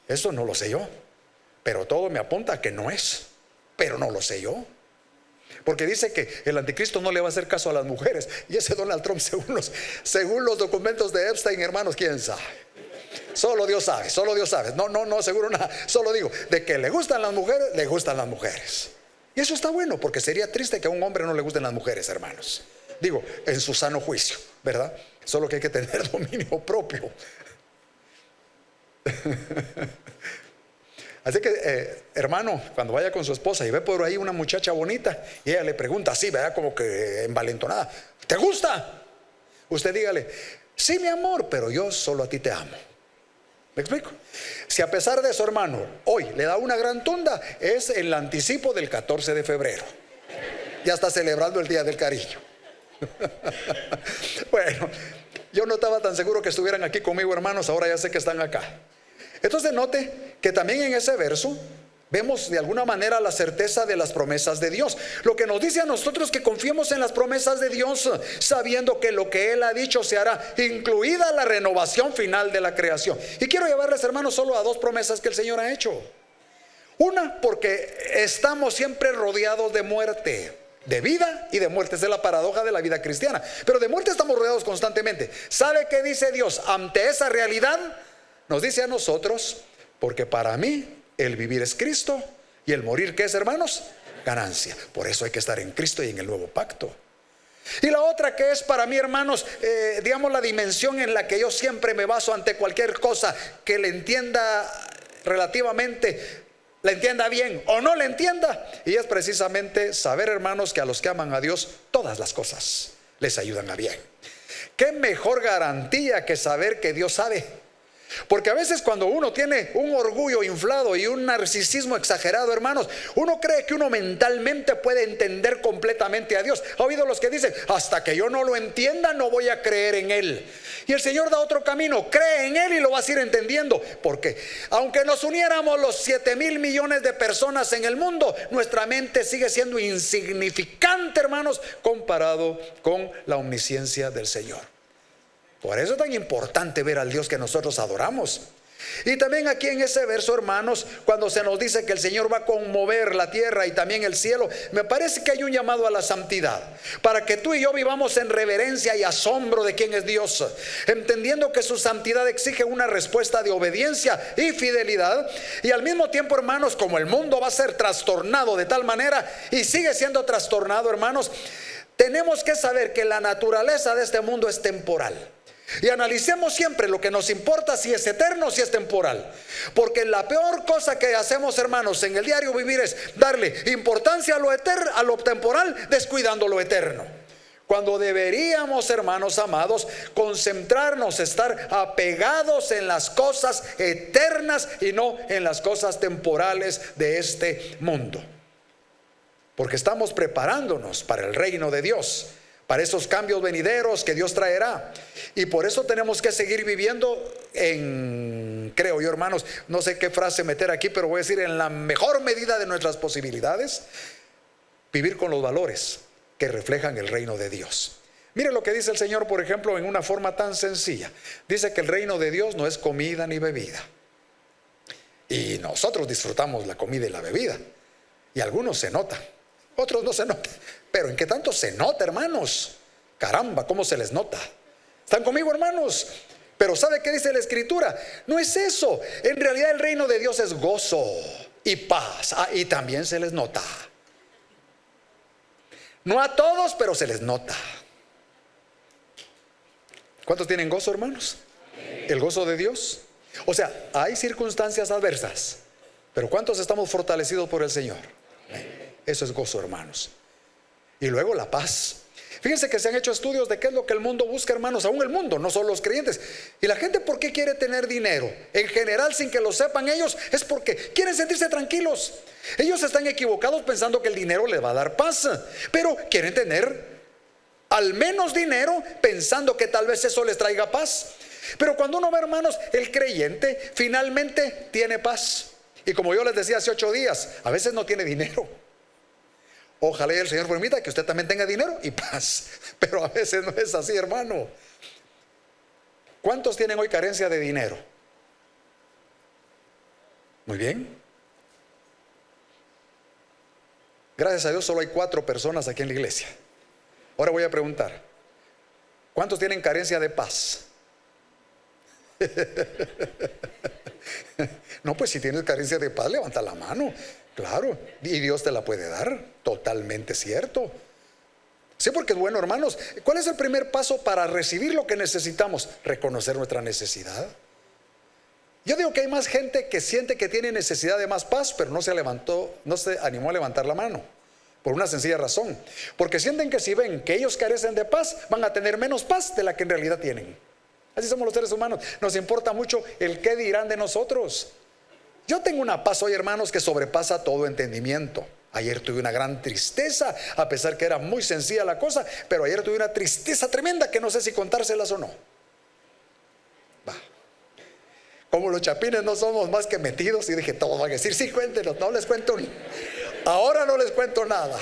Eso no lo sé yo. Pero todo me apunta a que no es. Pero no lo sé yo. Porque dice que el anticristo no le va a hacer caso a las mujeres. Y ese Donald Trump, según los documentos de Epstein, hermanos, quién sabe. Solo Dios sabe, solo Dios sabe. No, seguro nada. Solo digo, de que le gustan las mujeres, le gustan las mujeres. Y eso está bueno, porque sería triste que a un hombre no le gusten las mujeres, hermanos. Digo, en su sano juicio, ¿verdad? Solo que hay que tener dominio propio. Así que, hermano, cuando vaya con su esposa y ve por ahí una muchacha bonita y ella le pregunta así, ¿verdad? Como que envalentonada, ¿te gusta? Usted dígale, sí, mi amor, pero yo solo a ti te amo. ¿Me explico? Si a pesar de eso, hermano, hoy le da una gran tunda, es el anticipo del 14 de febrero. Ya está celebrando el Día del Cariño. Bueno, yo no estaba tan seguro que estuvieran aquí conmigo, hermanos. Ahora ya sé que están acá. Entonces note que también en ese verso vemos de alguna manera la certeza de las promesas de Dios. Lo que nos dice a nosotros que confiemos en las promesas de Dios, sabiendo que lo que Él ha dicho se hará, incluida la renovación final de la creación. Y quiero llevarles, hermanos, solo a dos promesas que el Señor ha hecho. Una, porque estamos siempre rodeados de muerte, de vida y de muerte. Esa es la paradoja de la vida cristiana. Pero de muerte estamos rodeados constantemente. ¿Sabe qué dice Dios ante esa realidad? Nos dice a nosotros, porque para mí el vivir es Cristo y el morir, ¿qué es, hermanos? Ganancia. Por eso hay que estar en Cristo y en el nuevo pacto. Y la otra que es para mí, hermanos, digamos la dimensión en la que yo siempre me baso ante cualquier cosa que le entienda relativamente, la entienda bien o no la entienda. Y es precisamente saber, hermanos, que a los que aman a Dios todas las cosas les ayudan a bien. ¿Qué mejor garantía que saber que Dios sabe? Porque a veces cuando uno tiene un orgullo inflado y un narcisismo exagerado, hermanos, uno cree que uno mentalmente puede entender completamente a Dios. ¿Ha oído los que dicen, hasta que yo no lo entienda no voy a creer en Él? Y el Señor da otro camino, cree en Él y lo vas a ir entendiendo. Porque aunque nos uniéramos los 7,000 millones de personas en el mundo, nuestra mente sigue siendo insignificante, hermanos, comparado con la omnisciencia del Señor. Por eso es tan importante ver al Dios que nosotros adoramos. Y también aquí en ese verso, hermanos, cuando se nos dice que el Señor va a conmover la tierra y también el cielo, me parece que hay un llamado a la santidad, para que tú y yo vivamos en reverencia y asombro de quién es Dios, entendiendo que su santidad exige una respuesta de obediencia y fidelidad. Y al mismo tiempo, hermanos, como el mundo va a ser trastornado de tal manera y sigue siendo trastornado, hermanos, tenemos que saber que la naturaleza de este mundo es temporal. Y analicemos siempre lo que nos importa, si es eterno o si es temporal. Porque la peor cosa que hacemos, hermanos, en el diario vivir es darle importancia a lo eterno, a lo temporal, descuidando lo eterno. Cuando deberíamos, hermanos amados, concentrarnos, estar apegados en las cosas eternas y no en las cosas temporales de este mundo. Porque estamos preparándonos para el reino de Dios, para esos cambios venideros que Dios traerá. Y por eso tenemos que seguir viviendo creo yo, hermanos, no sé qué frase meter aquí, pero voy a decir, en la mejor medida de nuestras posibilidades, vivir con los valores que reflejan el reino de Dios. Mire lo que dice el Señor, por ejemplo, en una forma tan sencilla. Dice que el reino de Dios no es comida ni bebida. Y nosotros disfrutamos la comida y la bebida. Y algunos se notan, otros no se notan. Pero ¿en qué tanto se nota, hermanos? Caramba, ¿cómo se les nota? ¿Están conmigo, hermanos? Pero ¿sabe qué dice la Escritura? No es eso. En realidad el reino de Dios es gozo y paz. Y también se les nota. No a todos, pero se les nota. ¿Cuántos tienen gozo, hermanos? El gozo de Dios. O sea, hay circunstancias adversas, pero ¿cuántos estamos fortalecidos por el Señor? Eso es gozo, hermanos. Y luego la paz. Fíjense que se han hecho estudios de qué es lo que el mundo busca, hermanos, aún el mundo, no solo los creyentes. Y la gente, ¿por qué quiere tener dinero? En general, sin que lo sepan ellos, es porque quieren sentirse tranquilos. Ellos están equivocados pensando que el dinero les va a dar paz, pero quieren tener al menos dinero pensando que tal vez eso les traiga paz. Pero cuando uno ve, hermanos, el creyente finalmente tiene paz. Y como yo les decía hace 8 días, a veces no tiene dinero. Ojalá y el Señor permita que usted también tenga dinero y paz. Pero a veces no es así, hermano. ¿Cuántos tienen hoy carencia de dinero? Muy bien. Gracias a Dios solo hay 4 personas aquí en la iglesia. Ahora voy a preguntar, ¿cuántos tienen carencia de paz? No, pues si tienes carencia de paz, levanta la mano. Claro, y Dios te la puede dar. Totalmente cierto. Sí, porque es bueno, hermanos. ¿Cuál es el primer paso para recibir lo que necesitamos? Reconocer nuestra necesidad. Yo digo que hay más gente que siente que tiene necesidad de más paz, pero no se animó a levantar la mano. Por una sencilla razón. Porque sienten que si ven que ellos carecen de paz, van a tener menos paz de la que en realidad tienen. Así somos los seres humanos. Nos importa mucho el qué dirán de nosotros. Yo tengo una paz hoy, hermanos, que sobrepasa todo entendimiento. Ayer tuve una gran tristeza, a pesar que era muy sencilla la cosa, pero ayer tuve una tristeza tremenda que no sé si contárselas o no. Como los chapines no somos más que metidos, y dije, todos van a decir, sí, cuéntenos, no les cuento. Ahora no les cuento nada.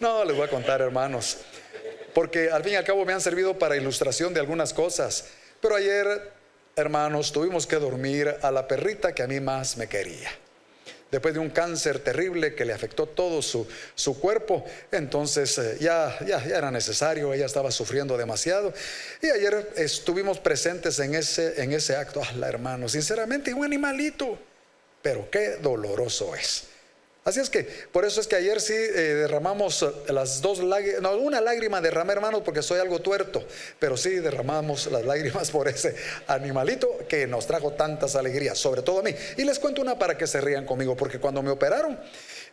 No, les voy a contar, hermanos, porque al fin y al cabo me han servido para ilustración de algunas cosas. Pero ayer, hermanos, tuvimos que dormir a la perrita que a mí más me quería. Después de un cáncer terrible que le afectó todo su cuerpo, entonces ya era necesario, ella estaba sufriendo demasiado. Y ayer estuvimos presentes en ese acto. Hermano, sinceramente, un animalito, pero qué doloroso es. Así es que, por eso es que ayer sí derramamos las 2 lágrimas, no, una lágrima derramé, hermanos, porque soy algo tuerto, pero sí derramamos las lágrimas por ese animalito que nos trajo tantas alegrías, sobre todo a mí. Y les cuento una para que se rían conmigo, porque cuando me operaron,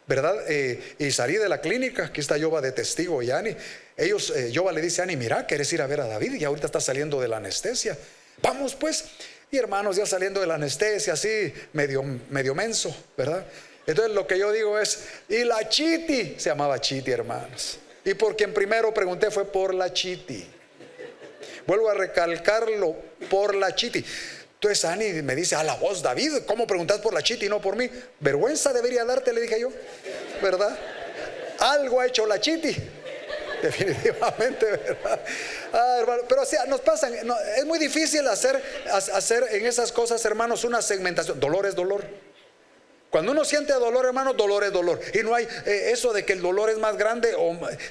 ¿verdad? Y salí de la clínica, aquí está Yoba de testigo y Ani. Yoba le dice a Ani, mira, ¿quieres ir a ver a David? Y ahorita está saliendo de la anestesia. Vamos pues. Y hermanos, ya saliendo de la anestesia, así, medio menso, ¿verdad? Entonces lo que yo digo es, y la Chiti, se llamaba Chiti, hermanos. Y por quien primero pregunté fue por la Chiti. Vuelvo a recalcarlo, por la Chiti. Entonces Ani me dice, a la voz, David, ¿cómo preguntas por la Chiti y no por mí? Vergüenza debería darte, le dije yo, ¿verdad? Algo ha hecho la Chiti, definitivamente, ¿verdad? Hermano, pero o sea, nos pasan, es muy difícil hacer en esas cosas, hermanos, una segmentación. Dolor es dolor. Cuando uno siente dolor, hermano, dolor es dolor. Y no hay eso de que el dolor es más grande.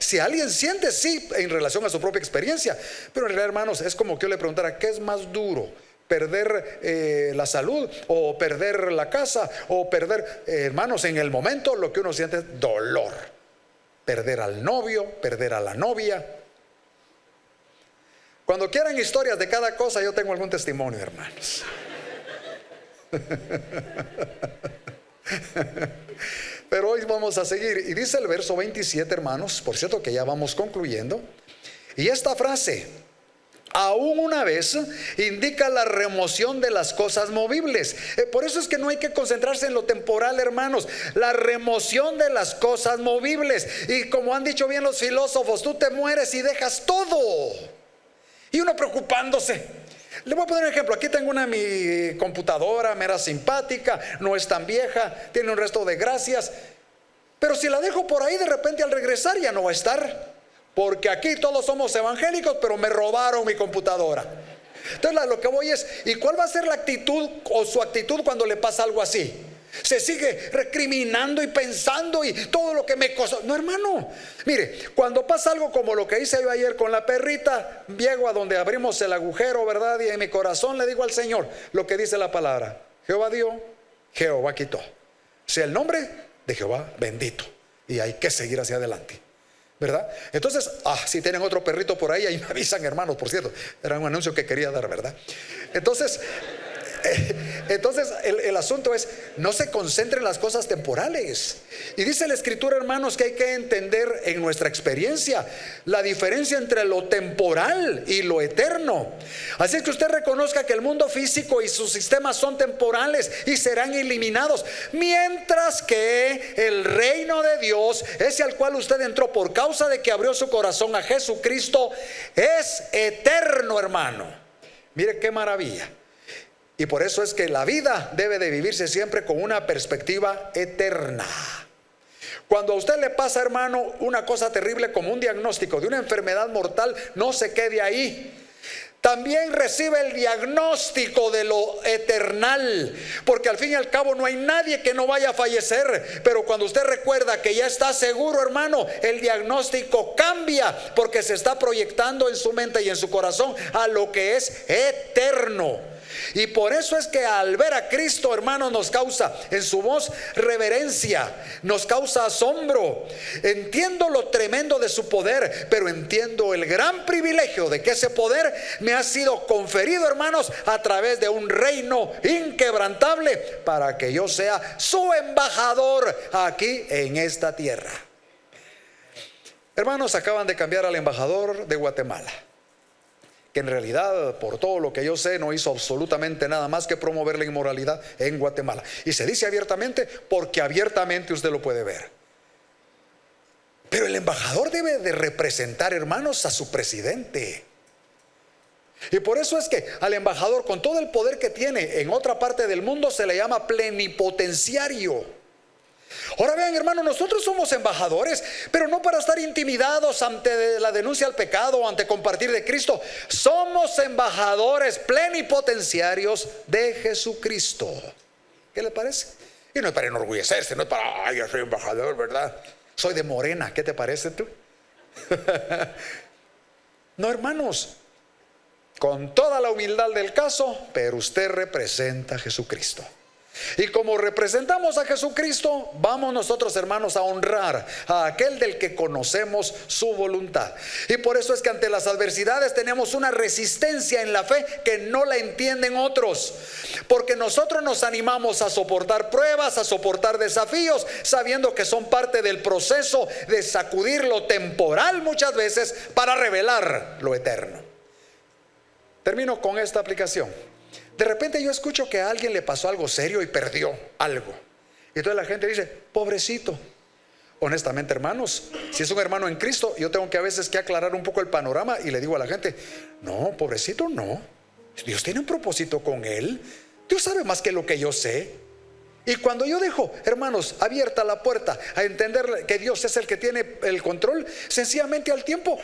Si alguien siente, sí, en relación a su propia experiencia. Pero en realidad, hermanos, es como que yo le preguntara, ¿qué es más duro? ¿Perder la salud o perder la casa? O perder, hermanos, en el momento lo que uno siente es dolor. Perder al novio, perder a la novia. Cuando quieran historias de cada cosa, yo tengo algún testimonio, hermanos. Pero hoy vamos a seguir. Y dice el verso 27, hermanos, por cierto que ya vamos concluyendo. Y esta frase, aún una vez, indica la remoción de las cosas movibles. Por eso es que no hay que concentrarse en lo temporal, hermanos. La remoción de las cosas movibles. Y como han dicho bien los filósofos, tú te mueres y dejas todo. Y uno preocupándose. Le voy a poner un ejemplo. Aquí tengo mi computadora, me era simpática, no es tan vieja, tiene un resto de gracias. Pero si la dejo por ahí, de repente al regresar ya no va a estar. Porque aquí todos somos evangélicos, pero me robaron mi computadora. Entonces lo que voy es, ¿y cuál va a ser la actitud o su actitud cuando le pasa algo así? Se sigue recriminando y pensando y todo lo que me costó. No, hermano, mire, cuando pasa algo como lo que hice yo ayer con la perrita, llego a donde abrimos el agujero, ¿verdad? Y en mi corazón le digo al Señor lo que dice la palabra: Jehová dio, Jehová quitó. Sea el nombre de Jehová bendito. Y hay que seguir hacia adelante, ¿verdad? Entonces, si tienen otro perrito por ahí me avisan, hermanos, por cierto. Era un anuncio que quería dar, ¿verdad? Entonces el asunto es, no se concentren en las cosas temporales. Y dice la Escritura, hermanos, que hay que entender en nuestra experiencia la diferencia entre lo temporal y lo eterno. Así es que usted reconozca que el mundo físico y sus sistemas son temporales y serán eliminados, mientras que el reino de Dios, ese al cual usted entró por causa de que abrió su corazón a Jesucristo, es eterno, hermano. Mire qué maravilla. Y por eso es que la vida debe de vivirse siempre con una perspectiva eterna. Cuando a usted le pasa, hermano, una cosa terrible como un diagnóstico de una enfermedad mortal, no se quede ahí. También recibe el diagnóstico de lo eternal, porque al fin y al cabo no hay nadie que no vaya a fallecer. Pero cuando usted recuerda que ya está seguro, hermano, el diagnóstico cambia, porque se está proyectando en su mente y en su corazón a lo que es eterno. Y por eso es que al ver a Cristo, hermano, nos causa en su voz reverencia, nos causa asombro. Entiendo lo tremendo de su poder, pero entiendo el gran privilegio de que ese poder me ha sido conferido, hermanos, a través de un reino inquebrantable, para que yo sea su embajador aquí en esta tierra. Hermanos, acaban de cambiar al embajador de Guatemala, que en realidad, por todo lo que yo sé, no hizo absolutamente nada más que promover la inmoralidad en Guatemala. Y se dice abiertamente porque abiertamente usted lo puede ver. Pero el embajador debe de representar, hermanos, a su presidente. Y por eso es que al embajador, con todo el poder que tiene en otra parte del mundo, se le llama plenipotenciario. Ahora vean, hermanos, nosotros somos embajadores, pero no para estar intimidados ante la denuncia al pecado o ante compartir de Cristo. Somos embajadores plenipotenciarios de Jesucristo. ¿Qué le parece? Y no es para enorgullecerse, no es para, ay, yo soy embajador, ¿verdad? Soy de Morena, ¿qué te parece tú? No, hermanos, con toda la humildad del caso, pero usted representa a Jesucristo. Y como representamos a Jesucristo, vamos nosotros, hermanos, a honrar a aquel del que conocemos su voluntad. Y por eso es que ante las adversidades tenemos una resistencia en la fe que no la entienden otros, porque nosotros nos animamos a soportar pruebas, a soportar desafíos, sabiendo que son parte del proceso de sacudir lo temporal muchas veces para revelar lo eterno. Termino con esta aplicación. De repente yo escucho que a alguien le pasó algo serio y perdió algo. Y entonces la gente dice, pobrecito. Honestamente, hermanos, si es un hermano en Cristo, yo tengo que a veces que aclarar un poco el panorama y le digo a la gente, no, pobrecito no. Dios tiene un propósito con él. Dios sabe más que lo que yo sé. Y cuando yo dejo, hermanos, abierta la puerta a entender que Dios es el que tiene el control, sencillamente al tiempo,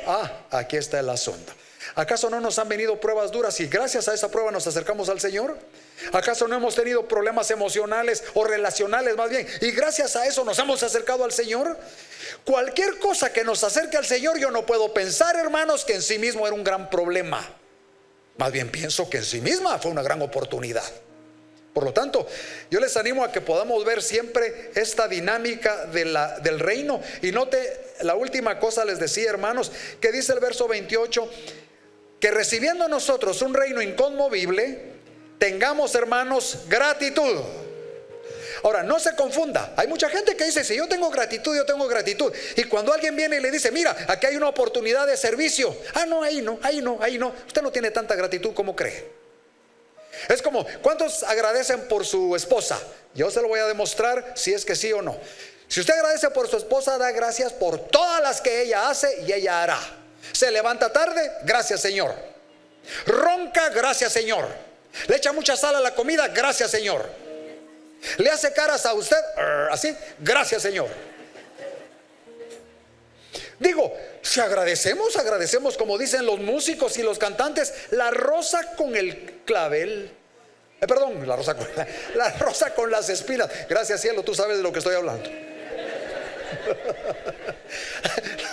aquí está el asunto. ¿Acaso no nos han venido pruebas duras y gracias a esa prueba nos acercamos al Señor? ¿Acaso no hemos tenido problemas emocionales o relacionales más bien y gracias a eso nos hemos acercado al Señor? Cualquier cosa que nos acerque al Señor, yo no puedo pensar, hermanos, que en sí mismo era un gran problema. Más bien pienso que en sí misma fue una gran oportunidad. Por lo tanto, yo les animo a que podamos ver siempre esta dinámica del reino. Y note la última cosa, les decía, hermanos, que dice el verso 28, que recibiendo nosotros un reino inconmovible, tengamos, hermanos, gratitud. Ahora, no se confunda. Hay mucha gente que dice, si yo tengo gratitud, yo tengo gratitud. Y cuando alguien viene y le dice, mira, aquí hay una oportunidad de servicio. No, ahí no. Usted no tiene tanta gratitud como cree. Es como, ¿cuántos agradecen por su esposa? Yo se lo voy a demostrar si es que sí o no. Si usted agradece por su esposa, da gracias por todas las que ella hace y ella hará. Se levanta tarde, gracias Señor. Ronca, gracias Señor. Le echa mucha sal a la comida, gracias Señor. Le hace caras a usted, así, gracias Señor. Digo, si agradecemos como dicen los músicos y los cantantes, la rosa con el clavel. La rosa con las espinas. Gracias cielo, tú sabes de lo que estoy hablando.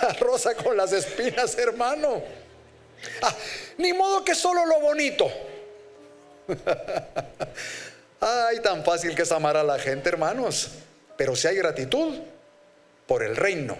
La rosa con las espinas, hermano. Ni modo que solo lo bonito. Ay, tan fácil que es amar a la gente, hermanos. Pero si hay gratitud por el reino,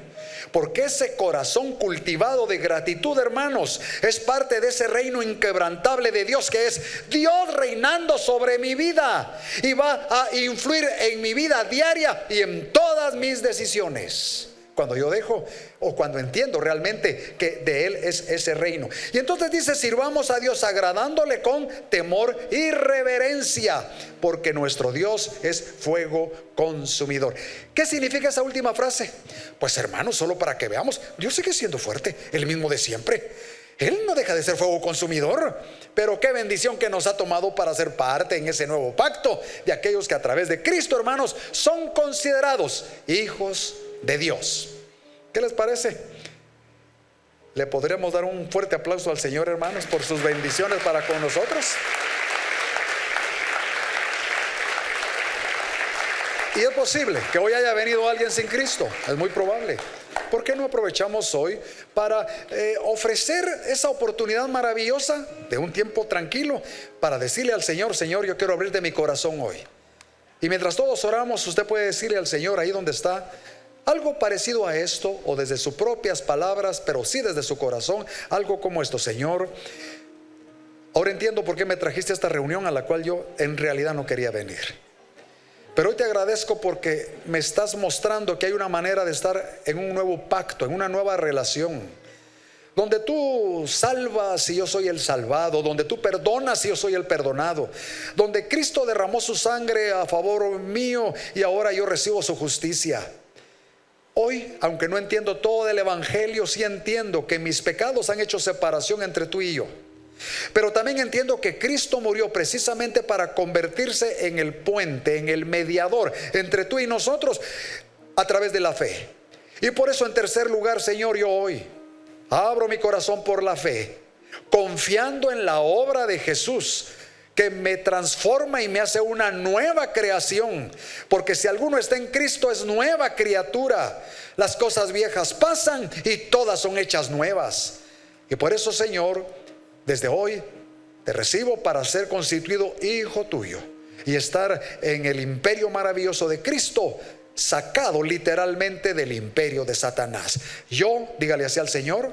porque ese corazón cultivado de gratitud, hermanos, es parte de ese reino inquebrantable de Dios, que es Dios reinando sobre mi vida y va a influir en mi vida diaria y en todas mis decisiones. Cuando yo dejo o cuando entiendo realmente que de Él es ese reino. Y entonces dice, sirvamos a Dios agradándole con temor y reverencia, porque nuestro Dios es fuego consumidor. ¿Qué significa esa última frase? Pues hermanos, solo para que veamos, Dios sigue siendo fuerte, el mismo de siempre. Él no deja de ser fuego consumidor, pero qué bendición que nos ha tomado para ser parte en ese nuevo pacto de aquellos que a través de Cristo, hermanos, son considerados hijos de Dios. ¿Qué les parece? ¿Le podríamos dar un fuerte aplauso al Señor, hermanos, por sus bendiciones para con nosotros? Y es posible que hoy haya venido alguien sin Cristo, es muy probable. ¿Por qué no aprovechamos hoy para ofrecer esa oportunidad maravillosa de un tiempo tranquilo para decirle al Señor: Señor, yo quiero abrirte mi corazón hoy? Y mientras todos oramos, usted puede decirle al Señor ahí donde está algo parecido a esto, o desde sus propias palabras, pero sí desde su corazón, algo como esto: Señor, ahora entiendo por qué me trajiste a esta reunión a la cual yo en realidad no quería venir. Pero hoy te agradezco porque me estás mostrando que hay una manera de estar en un nuevo pacto, en una nueva relación, donde tú salvas y yo soy el salvado, donde tú perdonas y yo soy el perdonado, donde Cristo derramó su sangre a favor mío y ahora yo recibo su justicia. Hoy, aunque no entiendo todo del Evangelio, sí entiendo que mis pecados han hecho separación entre tú y yo. Pero también entiendo que Cristo murió precisamente para convertirse en el puente, en el mediador entre tú y nosotros a través de la fe. Y por eso, en tercer lugar, Señor, yo hoy abro mi corazón por la fe, confiando en la obra de Jesús, que me transforma y me hace una nueva creación. Porque si alguno está en Cristo, es nueva criatura. Las cosas viejas pasan y todas son hechas nuevas. Y por eso, Señor, desde hoy te recibo para ser constituido hijo tuyo y estar en el imperio maravilloso de Cristo, sacado literalmente del imperio de Satanás. Yo, dígale así al Señor: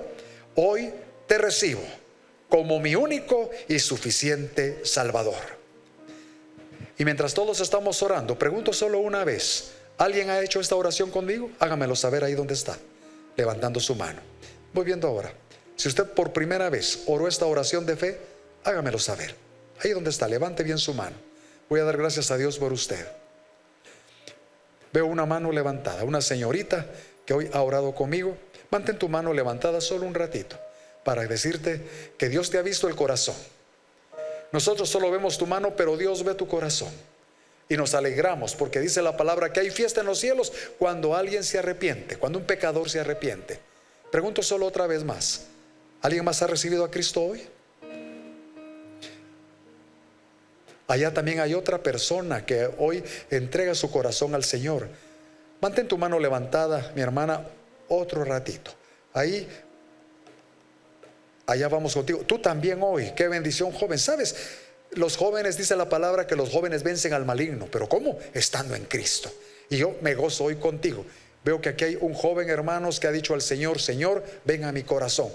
hoy te recibo como mi único y suficiente Salvador. Y mientras todos estamos orando, pregunto solo una vez: ¿alguien ha hecho esta oración conmigo? Hágamelo saber ahí donde está, levantando su mano. Voy viendo ahora. Si usted por primera vez oró esta oración de fe, hágamelo saber. Ahí donde está, levante bien su mano. Voy a dar gracias a Dios por usted. Veo una mano levantada, una señorita que hoy ha orado conmigo. Mantén tu mano levantada solo un ratito para decirte que Dios te ha visto el corazón. Nosotros solo vemos tu mano, pero Dios ve tu corazón. Y nos alegramos porque dice la palabra que hay fiesta en los cielos cuando alguien se arrepiente, cuando un pecador se arrepiente. Pregunto solo otra vez más: ¿alguien más ha recibido a Cristo hoy? Allá también hay otra persona que hoy entrega su corazón al Señor. Mantén tu mano levantada, mi hermana, otro ratito. Ahí, allá vamos contigo. Tú también hoy, qué bendición, joven. ¿Sabes? Los jóvenes, dice la palabra que los jóvenes vencen al maligno. ¿Pero cómo? Estando en Cristo. Y yo me gozo hoy contigo. Veo que aquí hay un joven, hermanos, que ha dicho al Señor: Señor, ven a mi corazón.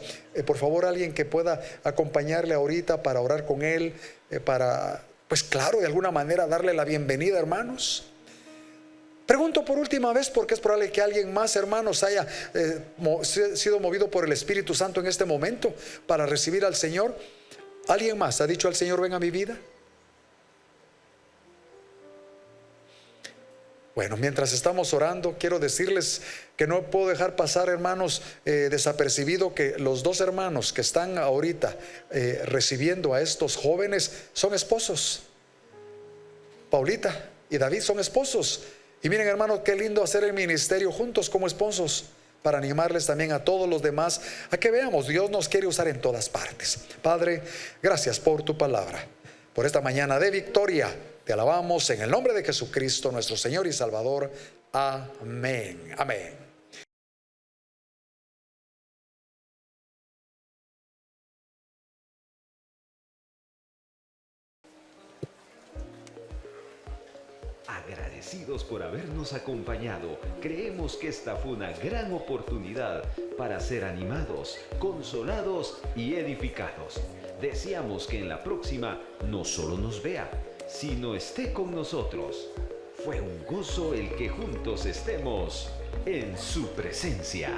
Por favor, alguien que pueda acompañarle ahorita para orar con él, para, pues claro, de alguna manera darle la bienvenida, hermanos. Pregunto por última vez porque es probable que alguien más, hermanos, haya sido movido por el Espíritu Santo en este momento para recibir al Señor. ¿Alguien más ha dicho al Señor: ven a mi vida? Bueno, mientras estamos orando, quiero decirles que no puedo dejar pasar, hermanos, desapercibido que los dos hermanos que están ahorita recibiendo a estos jóvenes son esposos. Paulita y David son esposos. Y miren, hermanos, qué lindo hacer el ministerio juntos como esposos, para animarles también a todos los demás a que veamos, Dios nos quiere usar en todas partes. Padre, gracias por tu palabra, por esta mañana de victoria. Te alabamos en el nombre de Jesucristo, nuestro Señor y Salvador. Amén. Amén. Agradecidos por habernos acompañado, creemos que esta fue una gran oportunidad para ser animados, consolados y edificados. Deseamos que en la próxima no solo nos vea, sino esté con nosotros. Fue un gozo el que juntos estemos en su presencia.